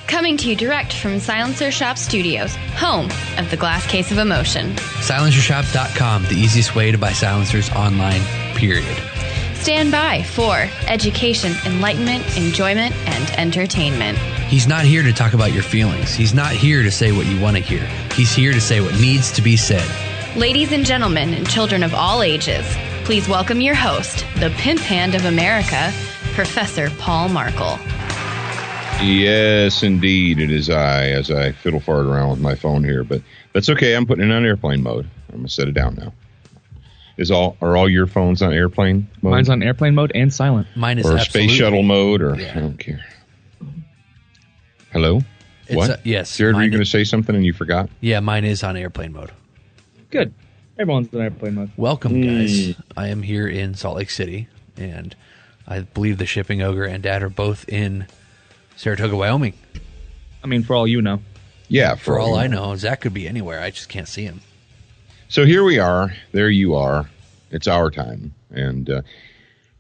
Coming to you direct from Silencer Shop Studios, home of the Glass Case of Emotion. SilencerShop.com, the easiest way to buy silencers online, period. Stand by for education, enlightenment, enjoyment, and entertainment. He's not here to talk about your feelings. He's not here to say what you want to hear. He's here to say what needs to be said. Ladies and gentlemen, and children of all ages, please welcome your host, the pimp hand of America, Professor Paul Markle. Yes, indeed, it is I, as I fiddle fart around with my phone here. But that's okay. I'm putting it on airplane mode. I'm going to set it down now. Are all your phones on airplane mode? Mine's on airplane mode and silent. Mine is or absolutely. Space shuttle mode, or Yeah. I don't care. Hello? What? Yes. Jared, were you going to say something and you forgot? Yeah, mine is on airplane mode. Good. Everyone's on airplane mode. Welcome, guys. I am here in Salt Lake City, and I believe the Shipping Ogre and Dad are both in Saratoga, Wyoming. I mean, for all you know. Yeah. For all I know, Zach could be anywhere. I just can't see him. So here we are. There you are. It's our time. And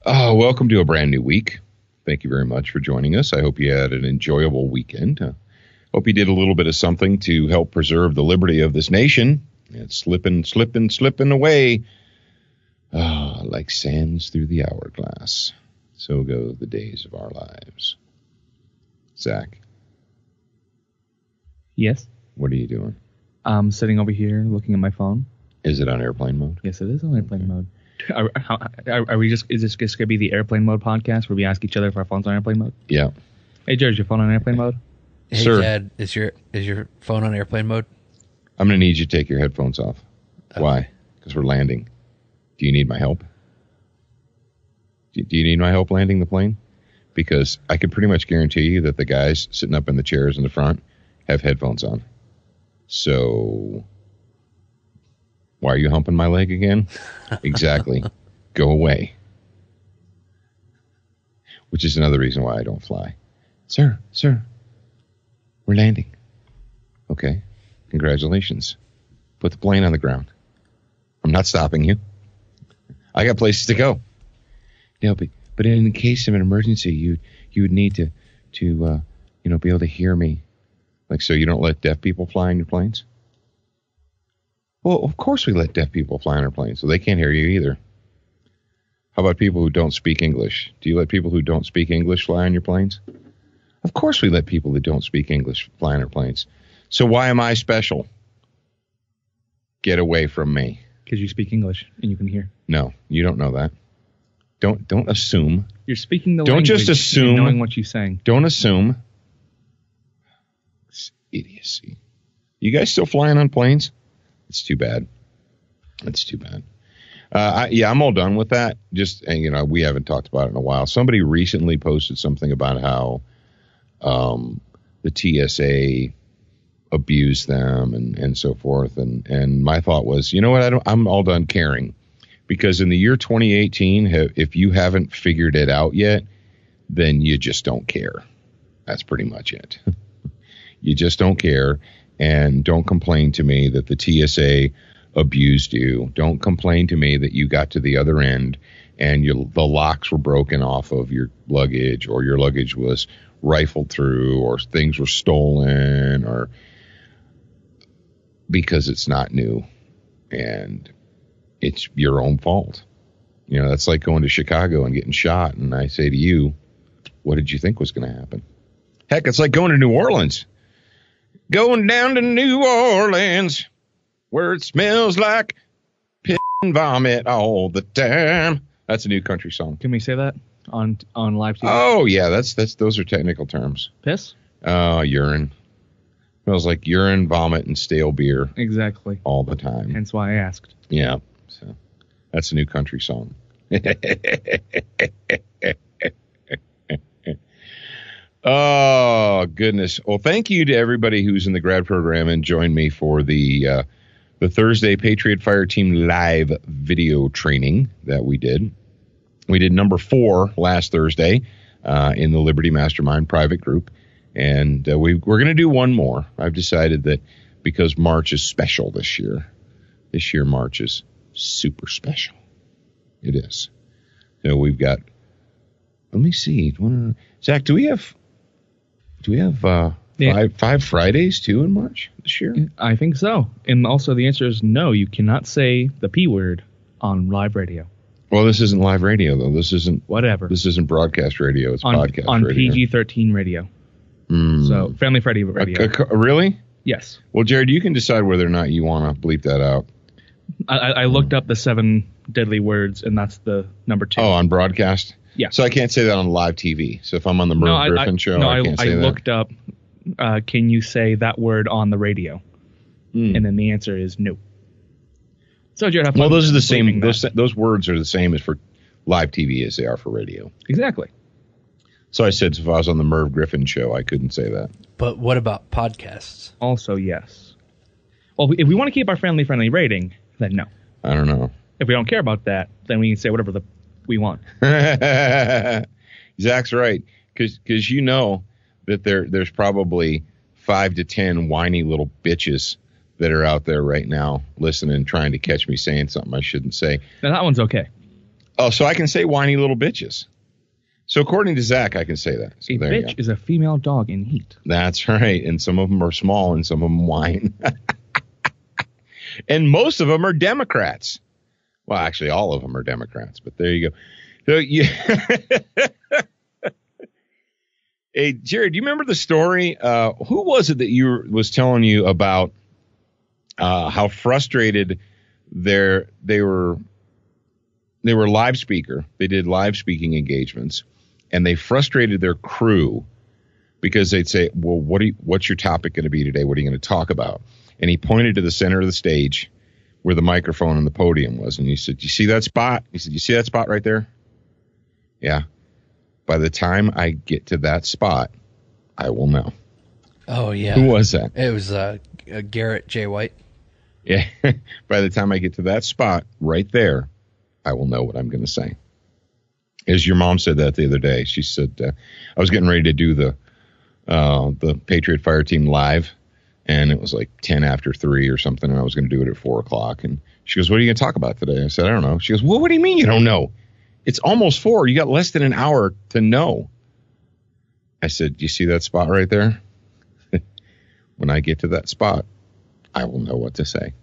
welcome to a brand new week. Thank you very much for joining us. I hope you had an enjoyable weekend. Hope you did a little bit of something to help preserve the liberty of this nation. It's slipping away like sands through the hourglass. So go the days of our lives. Zach. Yes. What are you doing? I'm sitting over here looking at my phone. Is it on airplane mode? Yes, it is on airplane mode. Are we just? Is this just gonna be the airplane mode podcast where we ask each other if our phone's on airplane mode? Yeah. Hey, George, your phone on airplane mode? Hey, Sir. Dad, is your phone on airplane mode? I'm going to need you to take your headphones off. Why? Because we're landing. Do you need my help? Do you need my help landing the plane? Because I can pretty much guarantee you that the guys sitting up in the chairs in the front have headphones on. So, why are you humping my leg again? Exactly. Go away. Which is another reason why I don't fly. Sir, we're landing. Okay. Congratulations. Put the plane on the ground. I'm not stopping you. I got places to go. No, but in case of an emergency, you would need to be able to hear me. Like, so you don't let deaf people fly on your planes? Well, of course we let deaf people fly on our planes, so they can't hear you either. How about people who don't speak English? Do you let people who don't speak English fly on your planes? Of course we let people that don't speak English fly on our planes. So why am I special? Get away from me. Because you speak English and you can hear. No, you don't know that. Don't assume. You're speaking the Don't language. just assume. You're knowing what you're saying. Don't assume. It's idiocy. You guys still flying on planes? It's too bad. It's too bad. I'm all done with that. Just, we haven't talked about it in a while. Somebody recently posted something about how the TSA abused them and so forth. And my thought was, you know what? I'm all done caring. Because in the year 2018, if you haven't figured it out yet, then you just don't care. That's pretty much it. You just don't care. And don't complain to me that the TSA abused you. Don't complain to me that you got to the other end and the locks were broken off of your luggage, or your luggage was rifled through, or things were stolen, or because it's not new and it's your own fault. That's like going to Chicago and getting shot. And I say to you, what did you think was going to happen? Heck, it's like going to New Orleans. Going down to New Orleans, where it smells like piss and vomit all the time. That's a new country song. Can we say that on live TV? Oh yeah, those are technical terms. Piss? Urine. Smells like urine, vomit, and stale beer. Exactly. All the time. Hence why I asked. Yeah. So that's a new country song. Oh, goodness. Well, thank you to everybody who's in the grad program and joined me for the Thursday Patriot Fire Team live video training that we did. We did number 4 last Thursday in the Liberty Mastermind private group. And we're going to do one more. I've decided that because March is special this year. This year, March is super special. It is. So we've got, let me see. Zach, do we have Five Fridays too in March this year? I think so. And also the answer is no, you cannot say the P word on live radio. Well, this isn't live radio, though. This isn't broadcast radio. It's podcast on radio. PG-13 radio. So Family Friday radio. Really? Yes. Well, Jared, you can decide whether or not you want to bleep that out. I looked up the 7 deadly words, and that's the number 2. Oh, on broadcast? Yeah. So I can't say that on live TV. So if I'm on the Merv Griffin show, I can't say that? I looked up, can you say that word on the radio? And then the answer is no. So Jared, well, those are the same. Those words are the same as for live TV as they are for radio. Exactly. So I said if I was on the Merv Griffin show, I couldn't say that. But what about podcasts? Also, yes. Well, if we want to keep our family-friendly rating, then no. I don't know. If we don't care about that, then we can say whatever we want. Zach's right, because you know that there's probably 5 to 10 whiny little bitches that are out there right now listening, trying to catch me saying something I shouldn't say. Now, that one's okay. Oh, so I can say whiny little bitches. So according to Zach, I can say that. So a bitch is a female dog in heat. That's right. And some of them are small and some of them whine. And most of them are Democrats. Well, actually, all of them are Democrats. But there you go. So hey, Jared, do you remember the story? Who was it that was telling you about how frustrated they were live speaker. They did live speaking engagements, and they frustrated their crew because they'd say, well, what's your topic going to be today? What are you going to talk about? And he pointed to the center of the stage where the microphone and the podium was. And he said, you see that spot? He said, you see that spot right there? Yeah. By the time I get to that spot, I will know. Oh, yeah. Who was that? It was Garrett J. White. Yeah. By the time I get to that spot right there, I will know what I'm going to say. As your mom said that the other day. She said, I was getting ready to do the Patriot Fire Team live, and it was like 10 after 3 or something, and I was going to do it at 4 o'clock. And she goes, what are you going to talk about today? I said, I don't know. She goes, well, what do you mean you don't know? It's almost 4. You got less than an hour to know. I said, you see that spot right there? When I get to that spot, I will know what to say.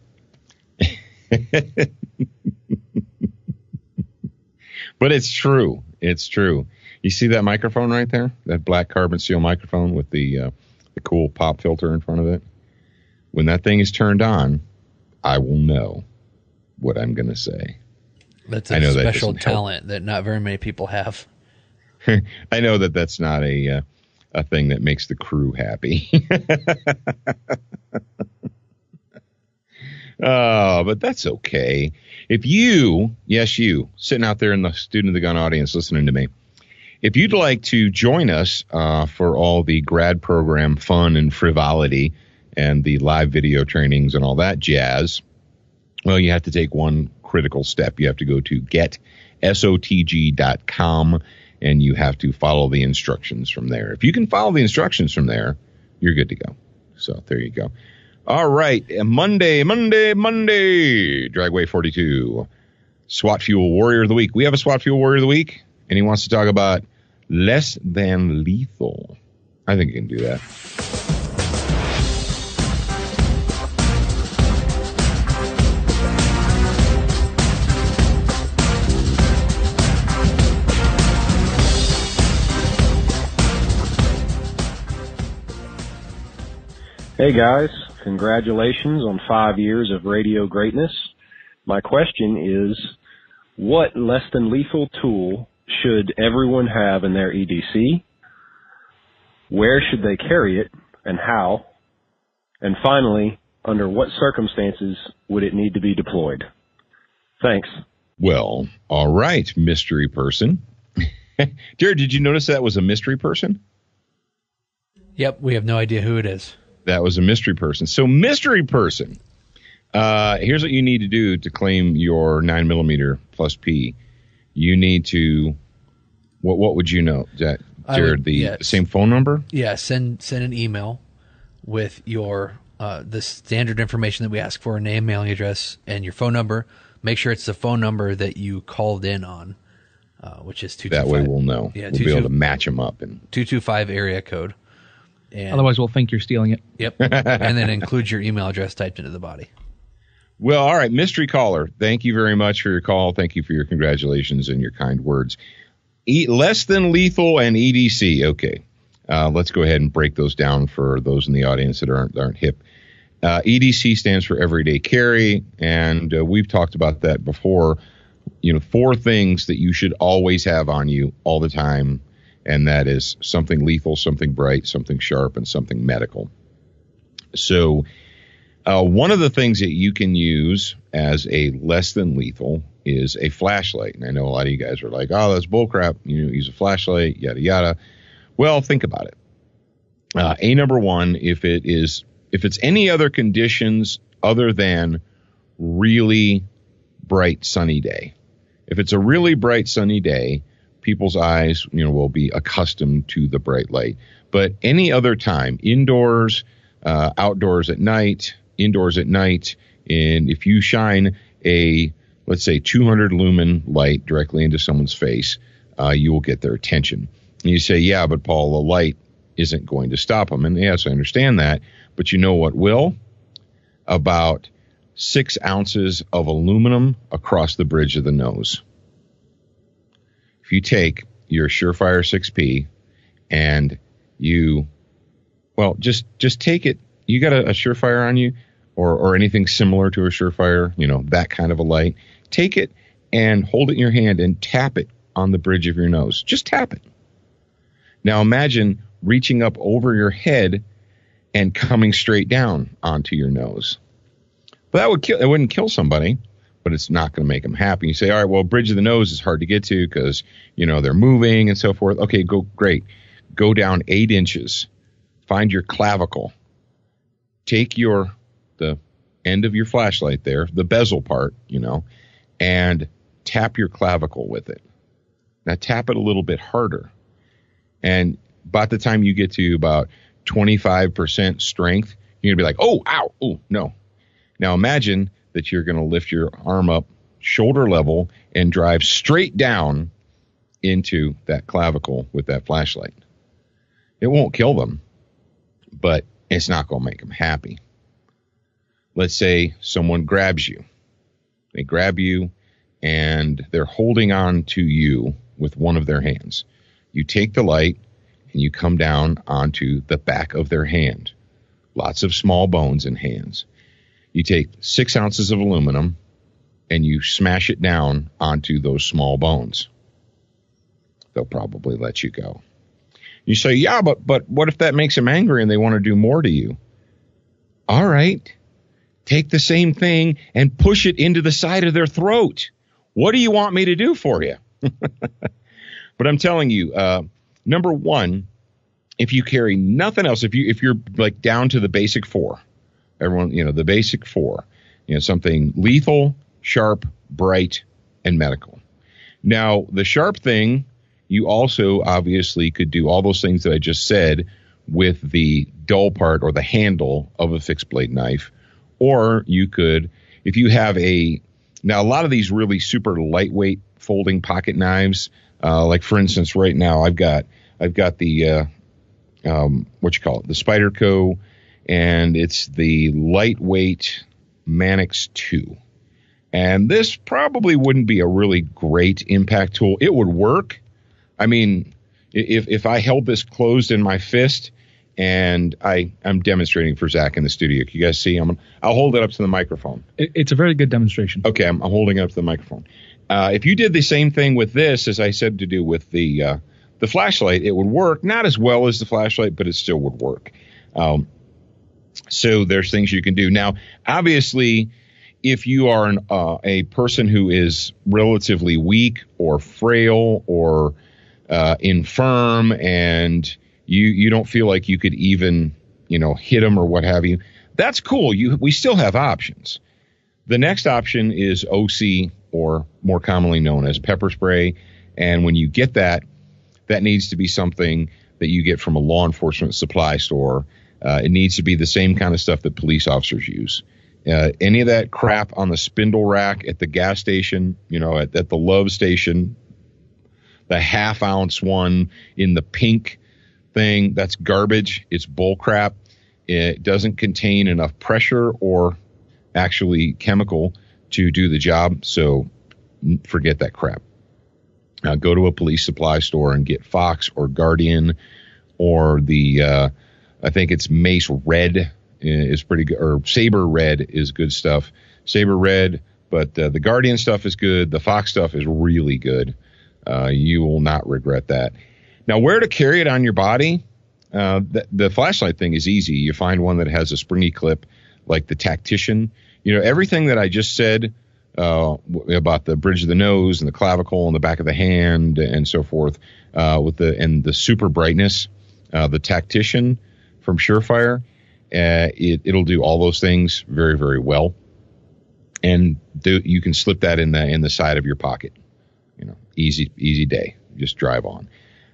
But it's true. It's true. You see that microphone right there? That black carbon steel microphone with the cool pop filter in front of it? When that thing is turned on, I will know what I'm going to say. That's a special talent that not very many people have. I know that's not a thing that makes the crew happy. But that's okay. If you, sitting out there in the Student of the Gun audience listening to me, if you'd like to join us for all the grad program fun and frivolity and the live video trainings and all that jazz, well, you have to take one critical step. You have to go to getsotg.com and you have to follow the instructions from there. If you can follow the instructions from there, you're good to go. So there you go. All right. Monday. Dragway 42. SWAT Fuel Warrior of the Week. We have a SWAT Fuel Warrior of the Week, and he wants to talk about less than lethal. I think he can do that. Hey guys, congratulations on 5 years of radio greatness. My question is, what less than lethal tool should everyone have in their EDC? Where should they carry it and how? And finally, under what circumstances would it need to be deployed? Thanks. Well, all right, mystery person. Jared, did you notice that was a mystery person? Yep, we have no idea who it is. That was a mystery person. So mystery person, here's what you need to do to claim your 9mm plus P. You need to, what would you know, Jared? The same phone number? Yeah, send an email with your the standard information that we ask for, name, mailing address, and your phone number. Make sure it's the phone number that you called in on, which is 225. That way we'll know. Yeah, we'll be able to match them up. 225 area code. And, Otherwise, we'll think you're stealing it. Yep. And then include your email address typed into the body. Well, all right, mystery caller. Thank you very much for your call. Thank you for your congratulations and your kind words. Less than lethal and EDC. Okay. Let's go ahead and break those down for those in the audience that aren't hip. EDC stands for everyday carry, and we've talked about that before. 4 things that you should always have on you all the time, and that is something lethal, something bright, something sharp, and something medical. So one of the things that you can use as a less than lethal is a flashlight. And I know a lot of you guys are like, oh, that's bullcrap. Use a flashlight, yada, yada. Well, think about it. Number one, if it's any other conditions other than really bright sunny day. If it's a really bright sunny day, people's eyes, will be accustomed to the bright light. But any other time, indoors, outdoors at night, indoors at night, and if you shine a, let's say, 200 lumen light directly into someone's face, you will get their attention. And you say, yeah, but Paul, the light isn't going to stop them. And yes, I understand that. But you know what will? About 6 ounces of aluminum across the bridge of the nose. If you take your Surefire 6P and just take it. You got a Surefire on you or anything similar to a Surefire, that kind of a light. Take it and hold it in your hand and tap it on the bridge of your nose. Just tap it. Now imagine reaching up over your head and coming straight down onto your nose. But it wouldn't kill somebody, but it's not going to make them happy. You say, all right, well, bridge of the nose is hard to get to because, they're moving and so forth. Okay, great. Go down 8 inches. Find your clavicle. Take the end of your flashlight there, the bezel part, and tap your clavicle with it. Now tap it a little bit harder. And by the time you get to about 25% strength, you're going to be like, oh, ow, oh, no. Now imagine that you're going to lift your arm up shoulder level and drive straight down into that clavicle with that flashlight. It won't kill them, but it's not going to make them happy. Let's say someone grabs you. They grab you and they're holding on to you with one of their hands. You take the light and you come down onto the back of their hand. Lots of small bones in hands. You take 6 ounces of aluminum and you smash it down onto those small bones. They'll probably let you go. You say, yeah, but what if that makes them angry and they want to do more to you? All right. Take the same thing and push it into the side of their throat. What do you want me to do for you? But I'm telling you, number one, if you carry nothing else, if you're like down to the basic 4, everyone, the basic 4, something lethal, sharp, bright, and medical. Now, the sharp thing, you also obviously could do all those things that I just said with the dull part or the handle of a fixed blade knife. Or you could, if you have now a lot of these really super lightweight folding pocket knives, like for instance, right now I've got the, the Spyderco, and it's the lightweight Mannix 2. And this probably wouldn't be a really great impact tool. It would work. I mean, if I held this closed in my fist, and I'm demonstrating for Zach in the studio. Can you guys see? I'll hold it up to the microphone. It's a very good demonstration. Okay, I'm holding it up to the microphone. If you did the same thing with this, as I said to do with the flashlight, it would work. Not as well as the flashlight, but it still would work. So there's things you can do. Now, obviously, if you are a person who is relatively weak or frail or infirm and you don't feel like you could even, hit them or what have you, that's cool. We still have options. The next option is OC, or more commonly known as pepper spray. And when you get that needs to be something that you get from a law enforcement supply store. It needs to be the same kind of stuff that police officers use. Any of that crap on the spindle rack at the gas station, at the Love station, the half-ounce one in the pink thing. That's garbage. It's bull crap. It doesn't contain enough pressure or actually chemical to do the job. So forget that crap. Go to a police supply store and get Fox or Guardian or the, I think it's Mace Red is pretty good, or Saber Red is good stuff. Saber Red, but the Guardian stuff is good. The Fox stuff is really good. You will not regret that. Now, where to carry it on your body? The flashlight thing is easy. You find one that has a springy clip like the Tactician. Everything that I just said about the bridge of the nose and the clavicle and the back of the hand and so forth, with the super brightness, the Tactician from Surefire, it'll do all those things very, very well. And you can slip that in the side of your pocket. Easy day. Just drive on.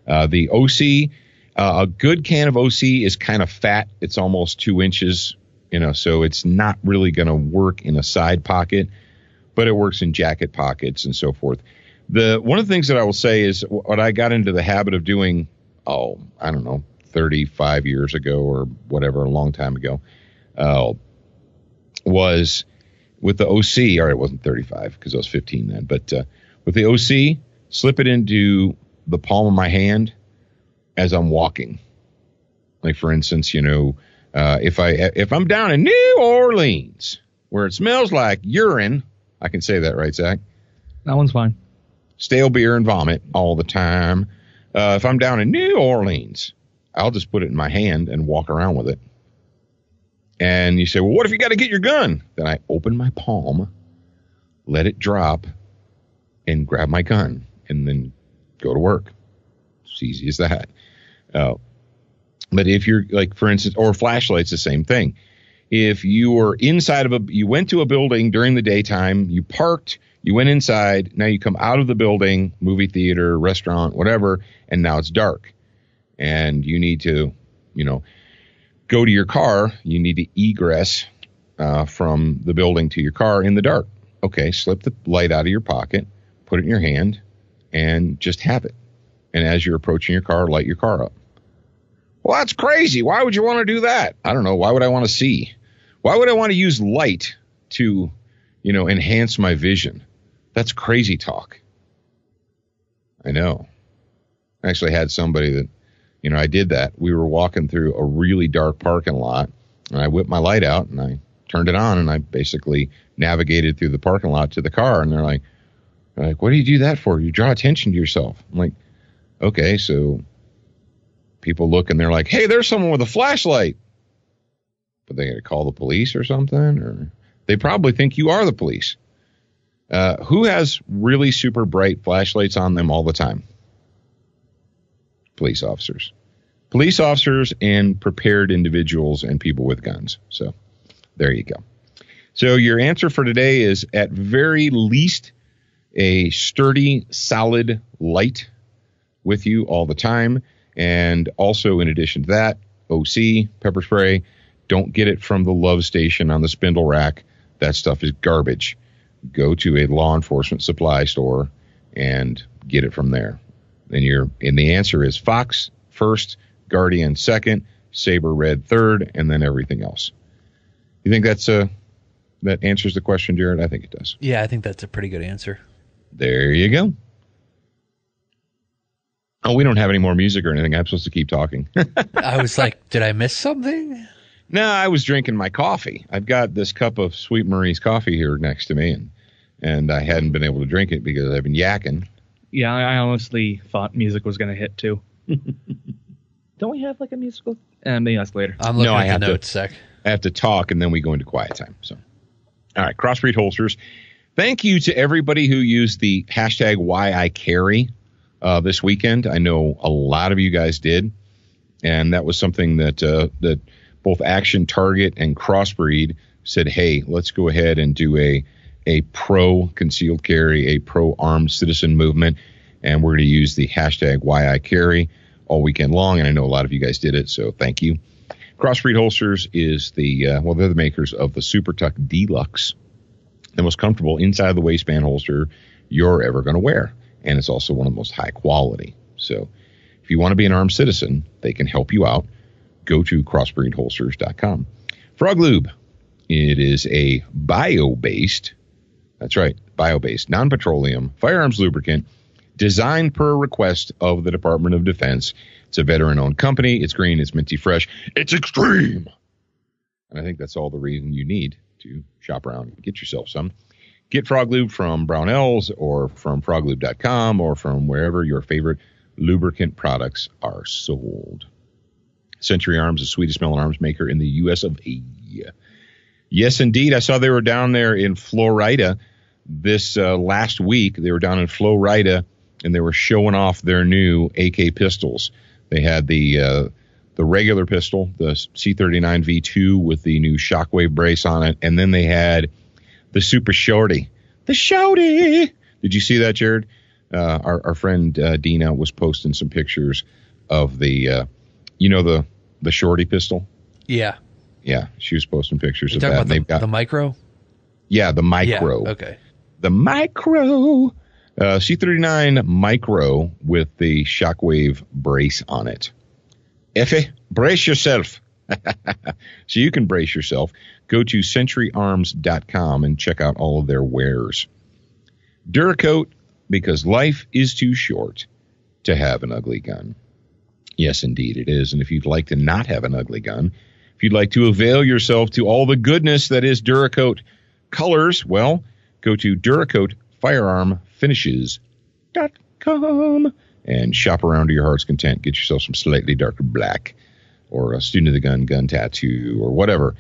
The OC, a good can of OC is kind of fat. It's almost 2 inches, so it's not really going to work in a side pocket, but it works in jacket pockets and so forth. One of the things that I will say is what I got into the habit of doing, 35 years ago or whatever, a long time ago, was with the OC, or it wasn't 35 because I was 15 then, but with the OC, slip it into the palm of my hand as I'm walking. Like, for instance, if I'm down in New Orleans where it smells like urine, I can say that, right, Zach? That one's fine. Stale beer and vomit all the time. If I'm down in New Orleans, I'll just put it in my hand and walk around with it. And you say, well, what if you got to get your gun? Then I open my palm, let it drop, and grab my gun, and then go to work. It's easy as that. But if you're, like, for instance, or flashlights, the same thing. If you were inside you went to a building during the daytime, you parked, you went inside, now you come out of the building, movie theater, restaurant, whatever, and now it's dark. And you need to, go to your car. You need to egress from the building to your car in the dark. Okay, slip the light out of your pocket, put it in your hand, and just have it. And as you're approaching your car, light your car up. Well, that's crazy. Why would you want to do that? I don't know. Why would I want to see? Why would I want to use light to, enhance my vision? That's crazy talk. I know. I actually had somebody that, I did that. We were walking through a really dark parking lot, and I whipped my light out, and I turned it on, and I basically navigated through the parking lot to the car, and they're like, what do you do that for? You draw attention to yourself. I'm like, okay, so people look, and they're like, hey, there's someone with a flashlight. But they got to call the police or something, or they probably think you are the police. Who has really super bright flashlights on them all the time? Police officers. Police officers and prepared individuals and people with guns. So there you go. So your answer for today is, at very least, a sturdy, solid light with you all the time. And also, in addition to that, OC, pepper spray. Don't get it from the Love Station on the spindle rack. That stuff is garbage. Go to a law enforcement supply store and get it from there. And the answer is Fox first, Guardian second, Saber Red third, and then everything else. You think that answers the question, Jared? I think it does. Yeah, I think that's a pretty good answer. There you go. Oh, we don't have any more music or anything. I'm supposed to keep talking. I was like, did I miss something? No, I was drinking my coffee. I've got this cup of Sweet Marie's coffee here next to me, and I hadn't been able to drink it because I've been yakking. Yeah, I honestly thought music was going to hit, too. Don't we have, a musical? Maybe that's later. I'm looking at the notes, Sec. I have to talk, and then we go into quiet time. So, all right, Crossbreed holsters. Thank you to everybody who used the hashtag #WhyICarry this weekend. I know a lot of you guys did, and that was something that both Action Target and Crossbreed said, hey, let's go ahead and do a pro concealed carry, a pro armed citizen movement, and we're going to use the hashtag #WhyICarry all weekend long, and I know a lot of you guys did it, so thank you. Crossbreed holsters is they're the makers of the Super Tuck Deluxe, the most comfortable inside the waistband holster you're ever going to wear, and it's also one of the most high quality. So if you want to be an armed citizen, they can help you out. Go to crossbreedholsters.com. Froglube. It is a bio-based, that's right, bio-based, non-petroleum firearms lubricant designed per request of the Department of Defense. It's a veteran-owned company. It's green. It's minty fresh. It's extreme. And I think that's all the reason you need to shop around and get yourself some. Get Froglube from Brownells or from Froglube.com or from wherever your favorite lubricant products are sold. Century Arms, the sweetest smelling arms maker in the U.S. of A. Yes, indeed. I saw they were down there in Florida this last week. They were down in Florida, and they were showing off their new AK pistols. They had the regular pistol, the C39 V2 with the new shockwave brace on it, and then they had the Super Shorty. The Shorty! Did you see that, Jared? Our friend Dina was posting some pictures of the Shorty pistol. Yeah. Yeah, she was posting pictures of that. And they've got the micro? Yeah, the micro. Yeah, okay. The micro. C39 micro with the shockwave brace on it. Effie, brace yourself. So you can brace yourself. Go to centuryarms.com and check out all of their wares. DuraCoat, because life is too short to have an ugly gun. Yes, indeed it is. And if you'd like to not have an ugly gun, if you'd like to avail yourself to all the goodness that is DuraCoat colors, well, go to DuraCoat.firearmfinishes.com and shop around to your heart's content. Get yourself some slightly darker black or a student of the gun tattoo or whatever.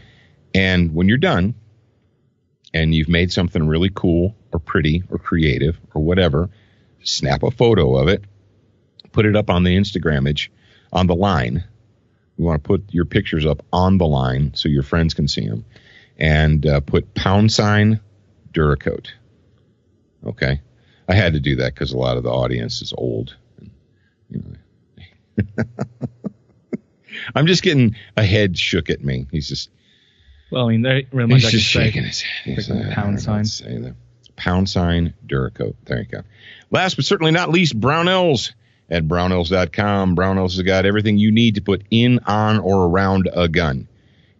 And when you're done and you've made something really cool or pretty or creative or whatever, snap a photo of it, put it up on the Instagram image on the line. You want to put your pictures up on the line so your friends can see them. And put # DuraCoat. Okay? I had to do that because a lot of the audience is old. I'm just getting a head shook at me. He's just... Well, I mean, really much he's just shaking his head. He's like pound sign. Say that. # DuraCoat. There you go. Last but certainly not least, Brownells at Brownells.com. Brownells has got everything you need to put in, on, or around a gun.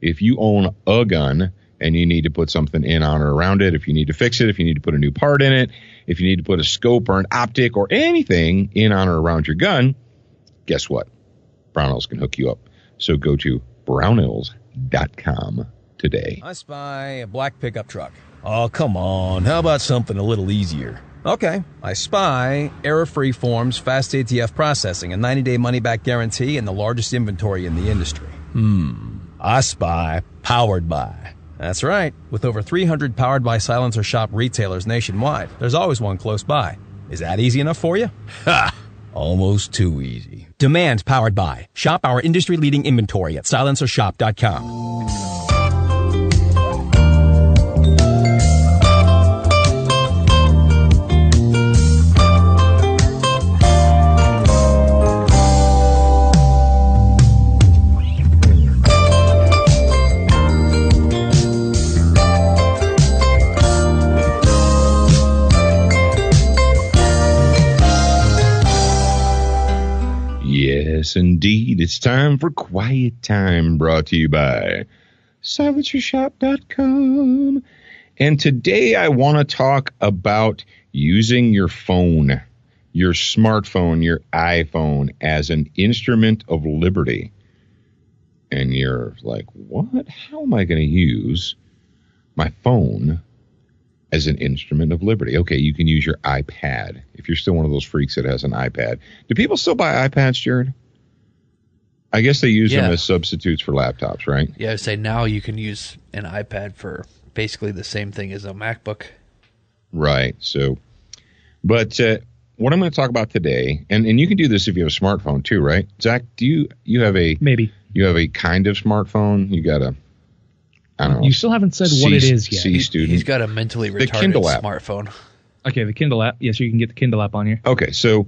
If you own a gun and you need to put something in, on, or around it, if you need to fix it, if you need to put a new part in it, if you need to put a scope or an optic or anything in, on, or around your gun, guess what? Brownells can hook you up. So go to Brownells.com today. I spy a black pickup truck. Oh, come on. How about something a little easier? Okay. I spy error-free forms, fast ATF processing, a 90-day money-back guarantee, and the largest inventory in the industry. I spy Powered By. That's right. With over 300 Powered By Silencer Shop retailers nationwide, there's always one close by. Is that easy enough for you? Ha! Almost too easy. Demand Powered By. Shop our industry-leading inventory at silencershop.com. Yes, indeed. It's time for Quiet Time, brought to you by silencershop.com. And today I want to talk about using your phone, your smartphone, your iPhone as an instrument of liberty. And you're like, what? How am I going to use my phone as an instrument of liberty? Okay, you can use your iPad. If you're still one of those freaks that has an iPad. Do people still buy iPads, Jared? I guess they use them as substitutes for laptops, right? Yeah, I would say now you can use an iPad for basically the same thing as a MacBook. Right. So, but what I'm going to talk about today, and you can do this if you have a smartphone too, right? Zach, do you have a... Maybe. You have a kind of smartphone? You got a... I don't know. You still haven't said what it is yet. C student. He's got a mentally retarded Kindle app. smartphone. Okay, the Kindle app. Yes, you can get the Kindle app on here. Okay, so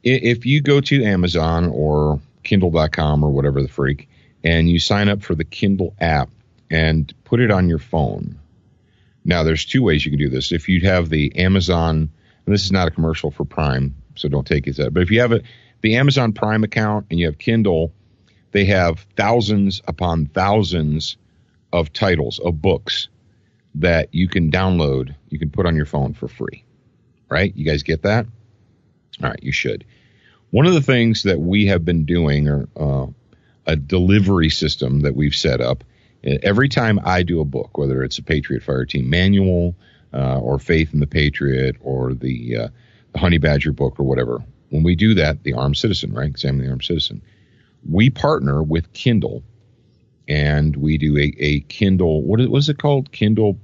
if you go to Amazon or Kindle.com or whatever the freak, and you sign up for the Kindle app and put it on your phone. Now, there's two ways you can do this. If you have the Amazon, and this is not a commercial for Prime, so don't take it that, but if you have it, the Amazon Prime account and you have Kindle, they have thousands upon thousands of titles, of books that you can download, you can put on your phone for free, right? You guys get that? All right, you should. One of the things that we have been doing, or a delivery system that we've set up, every time I do a book, whether it's a Patriot Fire Team Manual or Faith in the Patriot or the Honey Badger book or whatever, when we do that, the Armed Citizen, right? Examine the Armed Citizen. We partner with Kindle, and we do a Kindle, what is it called? Kindle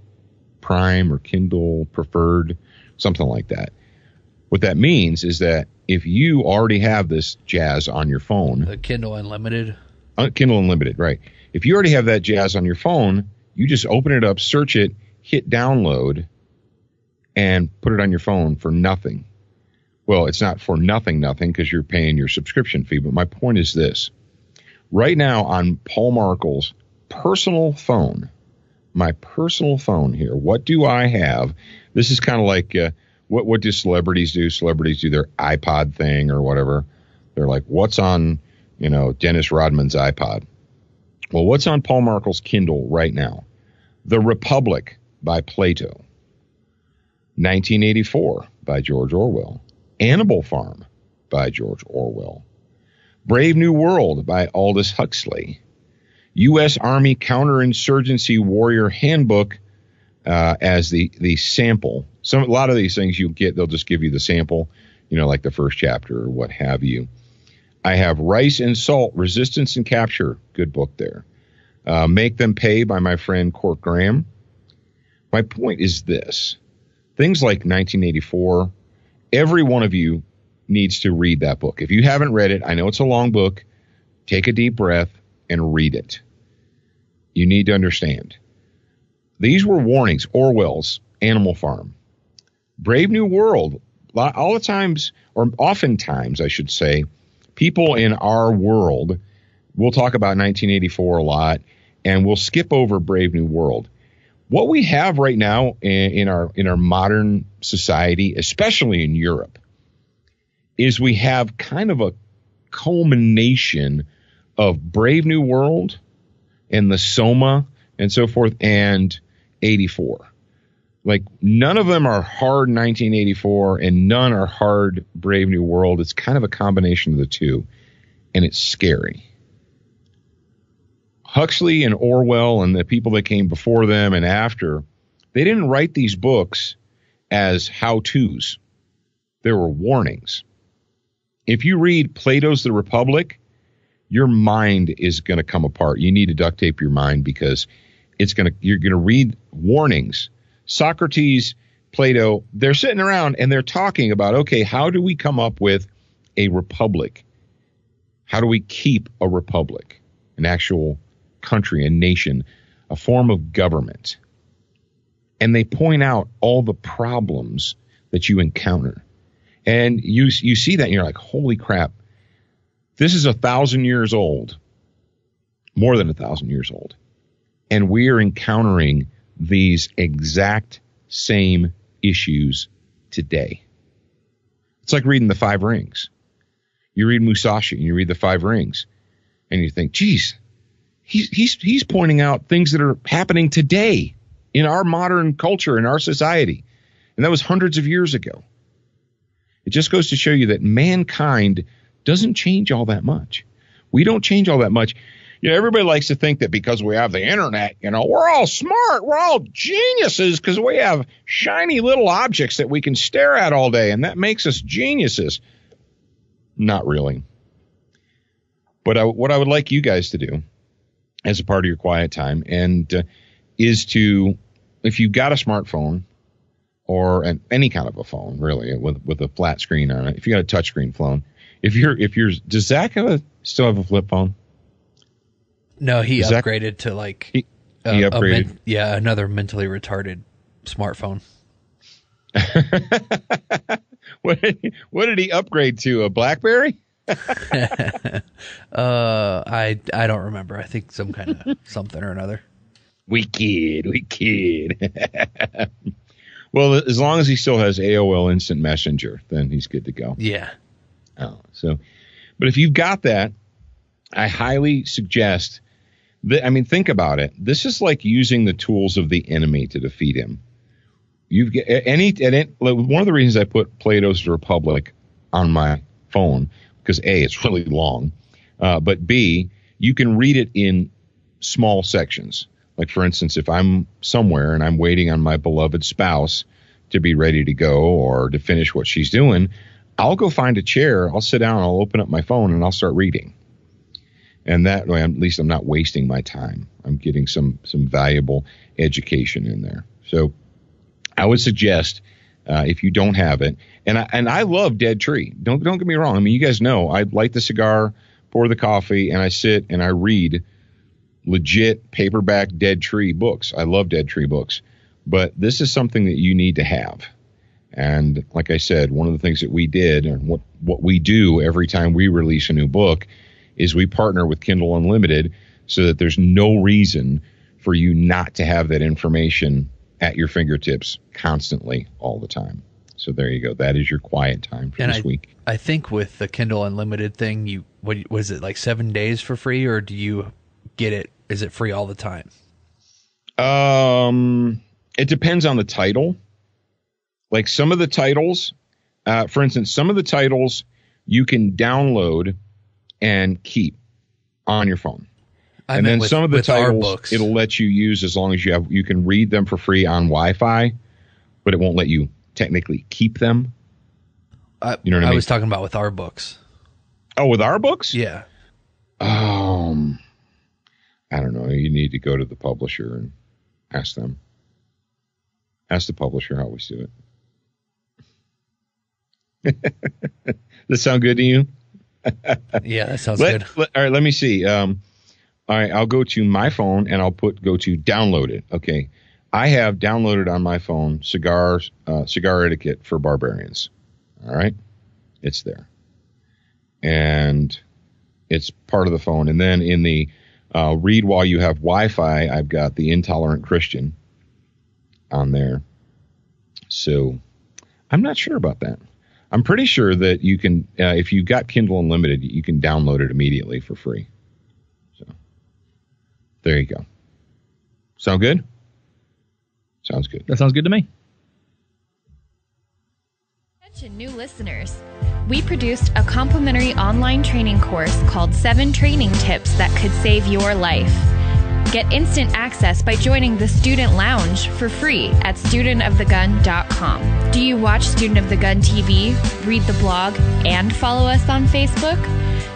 Prime or Kindle Preferred, something like that. What that means is that if you already have this jazz on your phone. The Kindle Unlimited. Kindle Unlimited, right. If you already have that jazz on your phone, you just open it up, search it, hit download, and put it on your phone for nothing. Well, it's not for nothing because you're paying your subscription fee. But my point is this. Right now on Paul Markle's personal phone, my personal phone here, what do I have? This is kind of like what do celebrities do? Celebrities do their iPod thing or whatever. They're like, what's on, Dennis Rodman's iPod? Well, what's on Paul Markle's Kindle right now? The Republic by Plato. 1984 by George Orwell. Animal Farm by George Orwell. Brave New World by Aldous Huxley. U.S. Army Counterinsurgency Warrior Handbook as the sample. A lot of these things you get, they'll just give you the sample, like the first chapter or what have you. I have Rice and Salt, Resistance and Capture. Good book there. Make Them Pay by my friend Court Graham. My point is this. Things like 1984, every one of you needs to read that book. If you haven't read it, I know it's a long book. Take a deep breath and read it. You need to understand. These were warnings. Orwell's Animal Farm. Brave New World. All the times, or oftentimes, I should say, people in our world, we'll talk about 1984 a lot, and we'll skip over Brave New World. What we have right now in our modern society, especially in Europe, is we have kind of a culmination of Brave New World and the Soma and so forth and 84. Like, none of them are hard 1984 and none are hard Brave New World. It's kind of a combination of the two, and it's scary. Huxley and Orwell and the people that came before them and after, they didn't write these books as how-tos. There were warnings. If you read Plato's The Republic, your mind is going to come apart. You need to duct tape your mind because you're going to read warnings. Socrates, Plato, they're sitting around and they're talking about, okay, how do we come up with a republic? How do we keep a republic, an actual country, a nation, a form of government? And they point out all the problems that you encounter. And you see that and you're like, holy crap, this is 1,000 years old, more than 1,000 years old. And we are encountering these exact same issues today. It's like reading the Five Rings. You read Musashi and you read the Five Rings and you think, geez, he's pointing out things that are happening today in our modern culture, in our society. And that was hundreds of years ago. It just goes to show you that mankind doesn't change all that much. We don't change all that much. Everybody likes to think that because we have the internet, we're all smart, we're all geniuses because we have shiny little objects that we can stare at all day, and that makes us geniuses. Not really. But what I would like you guys to do as a part of your quiet time is to, if you've got a smartphone or any kind of a phone, really, with a flat screen on it, if you got a touchscreen phone, does Zach still have a flip phone? No, he upgraded to he upgraded. Another mentally retarded smartphone. What did he upgrade to? A BlackBerry? I don't remember. I think some kind of something or another. We kid. Well, as long as he still has AOL Instant Messenger, then he's good to go. Yeah. Oh, so But if you've got that, I highly suggest that, I mean, think about it. This is like using the tools of the enemy to defeat him. One of the reasons I put Plato's Republic on my phone, because A, it's really long, but B, you can read it in small sections. Like, for instance, if I'm somewhere and I'm waiting on my beloved spouse to be ready to go or to finish what she's doing, I'll go find a chair, I'll sit down, I'll open up my phone, and I'll start reading. And that way, at least I'm not wasting my time. I'm getting some valuable education in there. So I would suggest, if you don't have it, and I love Dead Tree. Don't get me wrong. I mean, you guys know I light the cigar, pour the coffee, and I sit and I read legit paperback Dead Tree books. I love Dead Tree books. But this is something that you need to have. And like I said, one of the things that we did, and what we do every time we release a new book, is we partner with Kindle Unlimited so that there's no reason for you not to have that information at your fingertips constantly all the time. So there you go. That is your quiet time for this week. I think with the Kindle Unlimited thing, what was it, like 7 days for free, or do you get it? Is it free all the time? It depends on the title. Like some of the titles, for instance, some of the titles you can download and keep on your phone. And then some of the titles it'll let you use as long as you can read them for free on Wi-Fi, but it won't let you technically keep them. You know what I mean? I was talking about with our books. Oh, with our books? Yeah. I don't know. You need to go to the publisher and ask them. Ask the publisher how we do it. Does that sound good to you? Yeah, that sounds good. All right, let me see. All right, I'll go to my phone and I'll go to download it. Okay. I have downloaded on my phone cigar etiquette for barbarians. All right. It's there. And it's part of the phone. And then in the read while you have Wi-Fi, I've got the Intolerant Christian on there. So I'm not sure about that. I'm pretty sure that you can, if you've got Kindle Unlimited, you can download it immediately for free. So there you go. Sound good? Sounds good. That sounds good to me. Attention, new listeners. We produced a complimentary online training course called 7 Training Tips That Could Save Your Life. Get instant access by joining the Student Lounge for free at studentofthegun.com. Do you watch Student of the Gun TV, read the blog, and follow us on Facebook?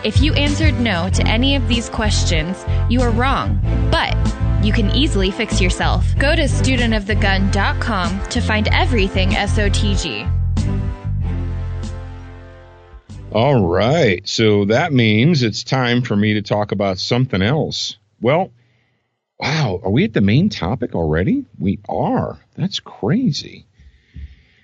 If you answered no to any of these questions, you are wrong, but you can easily fix yourself. Go to studentofthegun.com to find everything SOTG. All right, so that means it's time for me to talk about something else. Well, wow, are we at the main topic already? We are. That's crazy.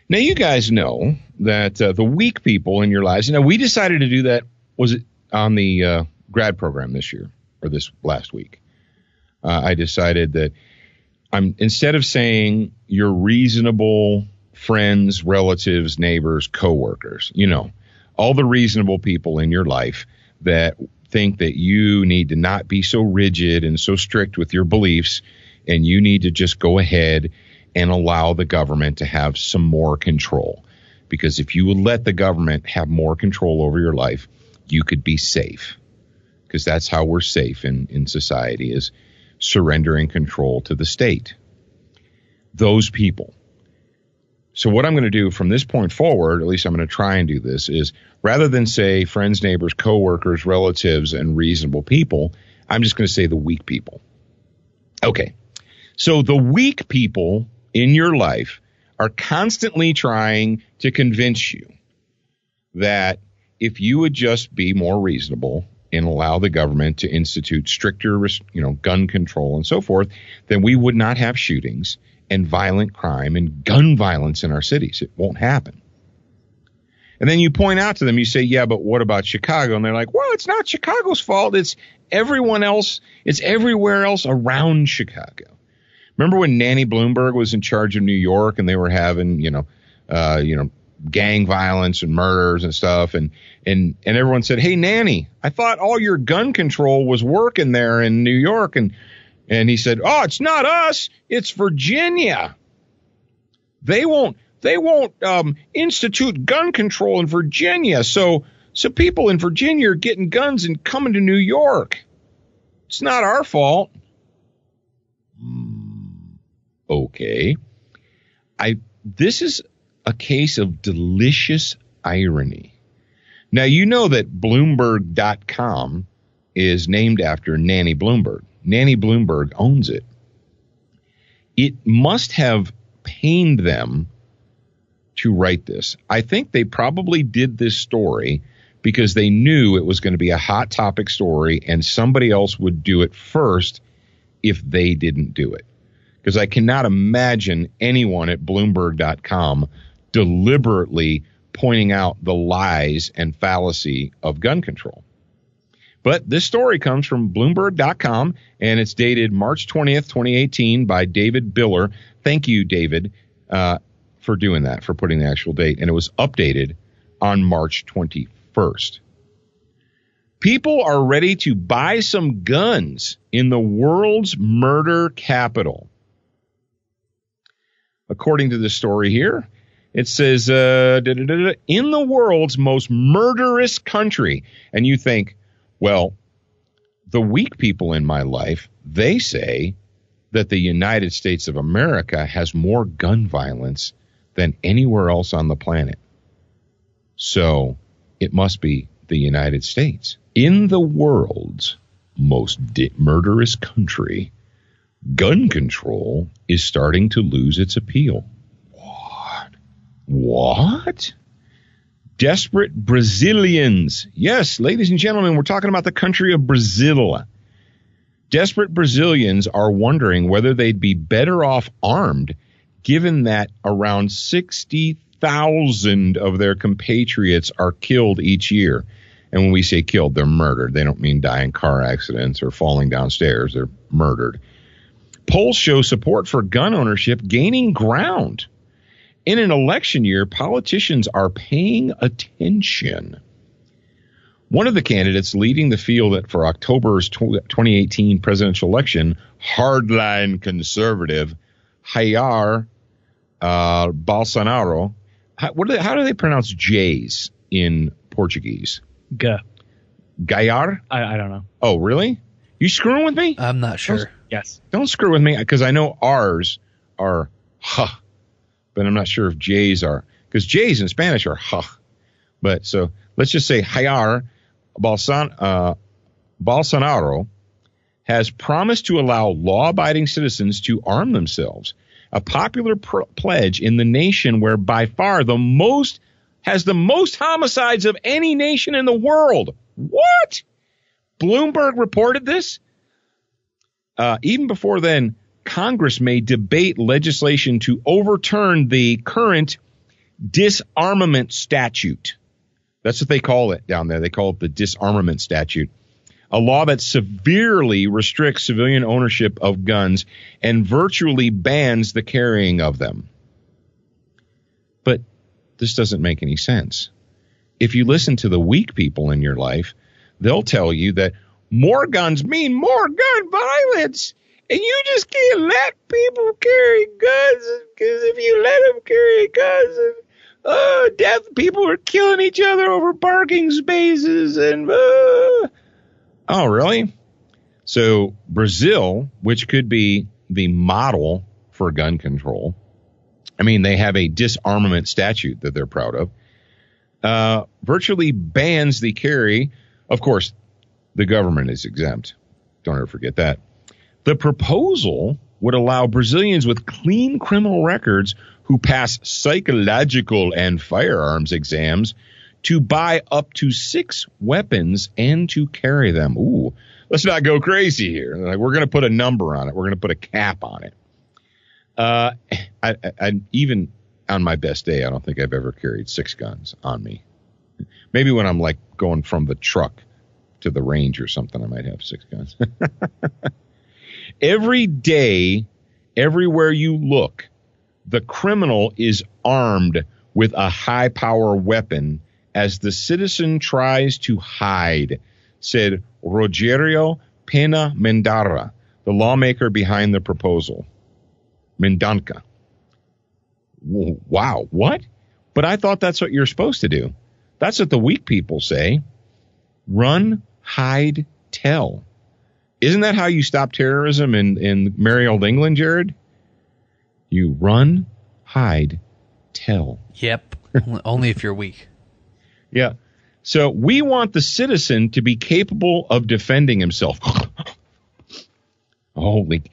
Now, you guys know that the weak people in your lives, we decided to do that, was it on the grad program this year or this last week? I decided that instead of saying your reasonable friends, relatives, neighbors, coworkers, all the reasonable people in your life that think that you need to not be so rigid and so strict with your beliefs, and you need to just go ahead and allow the government to have some more control. Because if you would let the government have more control over your life, you could be safe. Because that's how we're safe in society, is surrendering control to the state. Those people. So what I'm going to do from this point forward, at least I'm going to try and do this, is rather than say friends, neighbors, coworkers, relatives, and reasonable people, I'm just going to say the weak people. Okay. So the weak people in your life are constantly trying to convince you that if you would just be more reasonable and allow the government to institute stricter, gun control and so forth, then we would not have shootings and violent crime and gun violence in our cities. It won't happen. And then you point out to them, you say, yeah, but what about Chicago? And they're like, well, it's not Chicago's fault. It's everyone else. It's everywhere else around Chicago. Remember when Nanny Bloomberg was in charge of New York and they were having, gang violence and murders and stuff. And everyone said, hey, Nanny, I thought all your gun control was working there in New York. And he said, oh, it's not us. It's Virginia. They won't institute gun control in Virginia. So people in Virginia are getting guns and coming to New York. It's not our fault. Okay. This is a case of delicious irony. Now, you know that Bloomberg.com is named after Nanny Bloomberg. Nanny Bloomberg owns it. It must have pained them to write this. I think they probably did this story because they knew it was going to be a hot topic story and somebody else would do it first if they didn't do it. Because I cannot imagine anyone at Bloomberg.com deliberately pointing out the lies and fallacy of gun control. But this story comes from Bloomberg.com, and it's dated March 20th, 2018 by David Biller. Thank you, David, for doing that, for putting the actual date. And it was updated on March 21st. People are ready to buy some guns in the world's murder capital. According to the story here, it says, in the world's most murderous country. And you think, well, the weak people in my life, they say that the United States of America has more gun violence than anywhere else on the planet. So it must be the United States. In the world's most murderous country, gun control is starting to lose its appeal. What? Desperate Brazilians. Yes, ladies and gentlemen, we're talking about the country of Brazil. Desperate Brazilians are wondering whether they'd be better off armed, given that around 60,000 of their compatriots are killed each year. And when we say killed, they're murdered. They don't mean die in car accidents or falling downstairs. They're murdered. Polls show support for gun ownership gaining ground. In an election year, politicians are paying attention. One of the candidates leading the field for October's 2018 presidential election, hardline conservative Jair Bolsonaro. How do they pronounce J's in Portuguese? Jair? I don't know. Oh, really? You screwing with me? I'm not sure. Yes. Don't screw with me, because I know R's are ha, but I'm not sure if J's are, because J's in Spanish are ha. But so let's just say Jair Bolsonaro has promised to allow law-abiding citizens to arm themselves, a popular pledge in the nation where by far has the most homicides of any nation in the world. What? Bloomberg reported this? Even before then, Congress may debate legislation to overturn the current disarmament statute. That's what they call it down there. They call it the disarmament statute, a law that severely restricts civilian ownership of guns and virtually bans the carrying of them. But this doesn't make any sense. If you listen to the weak people in your life, they'll tell you that more guns mean more gun violence. And you just can't let people carry guns, because if you let them carry guns, people are killing each other over parking spaces. And oh, really? So Brazil, which could be the model for gun control, I mean, they have a disarmament statute that they're proud of, virtually bans the carry. Of course, the government is exempt. Don't ever forget that. The proposal would allow Brazilians with clean criminal records who pass psychological and firearms exams to buy up to 6 weapons and to carry them. Ooh, let's not go crazy here. We're going to put a number on it. We're going to put a cap on it. I even on my best day, I don't think I've ever carried 6 guns on me. Maybe when I'm like going from the truck to the range or something, I might have 6 guns. Every day, everywhere you look, the criminal is armed with a high-power weapon as the citizen tries to hide, said Rogerio Pena Mendara, the lawmaker behind the proposal. Mendanca. Wow, what? But I thought that's what you're supposed to do. That's what the weak people say. Run, hide, tell. Isn't that how you stop terrorism in merry old England, Jared? You run, hide, tell. Yep. Only if you're weak. Yeah. So we want the citizen to be capable of defending himself. Holy,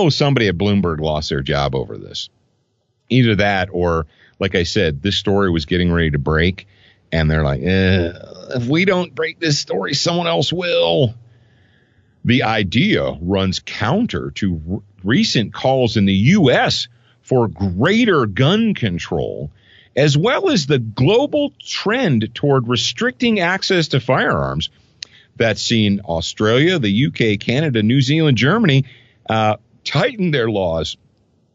somebody at Bloomberg lost their job over this. Either that or, like I said, this story was getting ready to break. And they're like, if we don't break this story, someone else will. The idea runs counter to recent calls in the U.S. for greater gun control, as well as the global trend toward restricting access to firearms that's seen Australia, the UK, Canada, New Zealand, Germany tighten their laws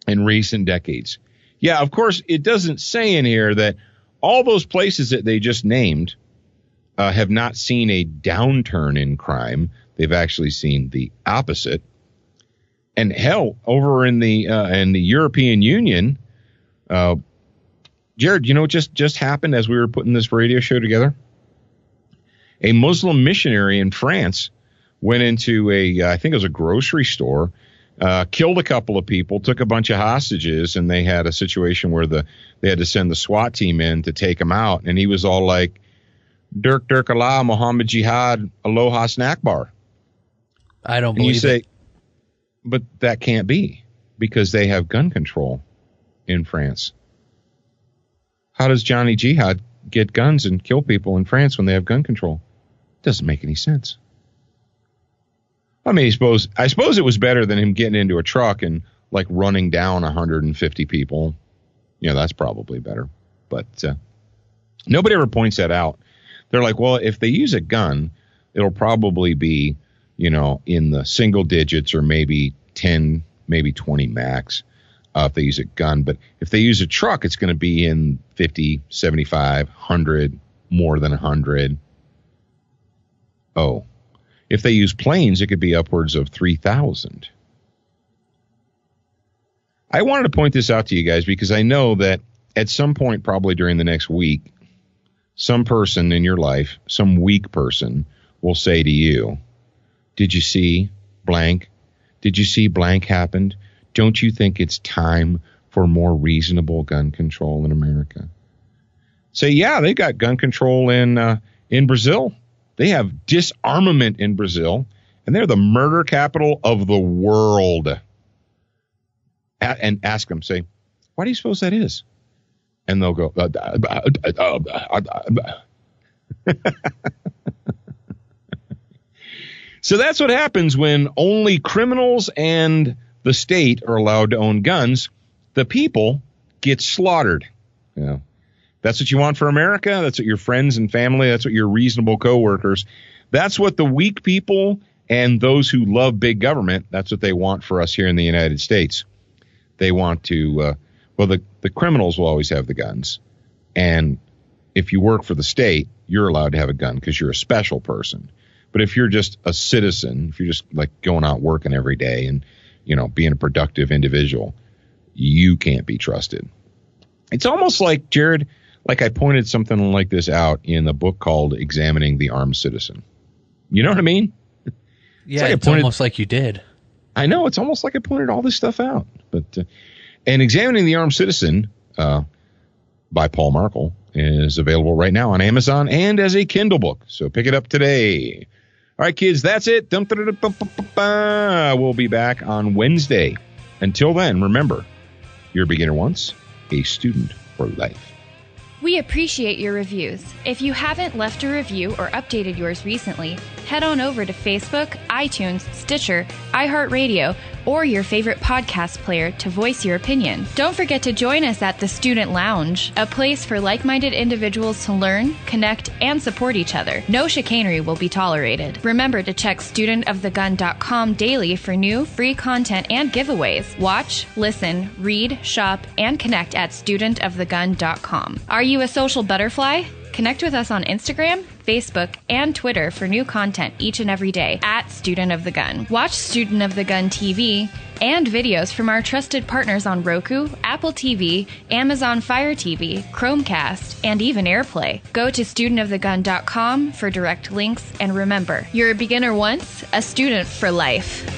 in recent decades. Yeah, of course, it doesn't say in here that all those places that they just named have not seen a downturn in crime. They've actually seen the opposite. And hell, over in the European Union, Jared, you know what just happened as we were putting this radio show together? A Muslim missionary in France went into I think it was a grocery store, killed a couple of people, took a bunch of hostages, and they had a situation where they had to send the SWAT team in to take him out. And he was all like, Dirk Allah, Muhammad Jihad, Aloha Snack Bar. I don't and believe you say, it. But that can't be because they have gun control in France. How does Johnny Jihad get guns and kill people in France when they have gun control? Doesn't make any sense. I mean, I suppose it was better than him getting into a truck and like running down 150 people. You know, that's probably better. But nobody ever points that out. They're like, well, if they use a gun, it'll probably be, you know, in the single digits or maybe 10, maybe 20 max if they use a gun. But if they use a truck, it's going to be in 50, 75, 100, more than 100. Oh, if they use planes, it could be upwards of 3,000. I wanted to point this out to you guys because I know that at some point, probably during the next week, some person in your life, some weak person, will say to you, did you see blank? Did you see blank happened? Don't you think it's time for more reasonable gun control in America? Say, yeah, they got gun control in Brazil. They have disarmament in Brazil, and they're the murder capital of the world. And ask them, say, why do you suppose that is? And they'll go, So that's what happens when only criminals and the state are allowed to own guns. The people get slaughtered. You know, that's what you want for America. That's what your friends and family, that's what your reasonable coworkers, that's what the weak people and those who love big government, that's what they want for us here in the United States. They want to, the criminals will always have the guns. And if you work for the state, you're allowed to have a gun because you're a special person. But if you're just a citizen, if you're just like going out working every day and, you know, being a productive individual, you can't be trusted. It's almost like, Jared, like I pointed something like this out in the book called Examining the Armed Citizen. You know what I mean? Yeah, it's almost like you did. I know. It's almost like I pointed all this stuff out. But and Examining the Armed Citizen by Paul Markle is available right now on Amazon and as a Kindle book. So pick it up today. All right, kids, that's it. We'll be back on Wednesday. Until then, remember, you're a beginner once, a student for life. We appreciate your reviews. If you haven't left a review or updated yours recently, head on over to Facebook, iTunes, Stitcher, iHeartRadio, or your favorite podcast player to voice your opinion. Don't forget to join us at the Student Lounge, a place for like-minded individuals to learn, connect, and support each other. No chicanery will be tolerated. Remember to check studentofthegun.com daily for new, free content and giveaways. Watch, listen, read, shop, and connect at studentofthegun.com. Are you a social butterfly? Connect with us on Instagram, Facebook, and Twitter for new content each and every day at Student of the Gun. Watch Student of the Gun TV and videos from our trusted partners on Roku, Apple TV, Amazon Fire TV, Chromecast, and even AirPlay. Go to studentofthegun.com for direct links, and remember, you're a beginner once, a student for life.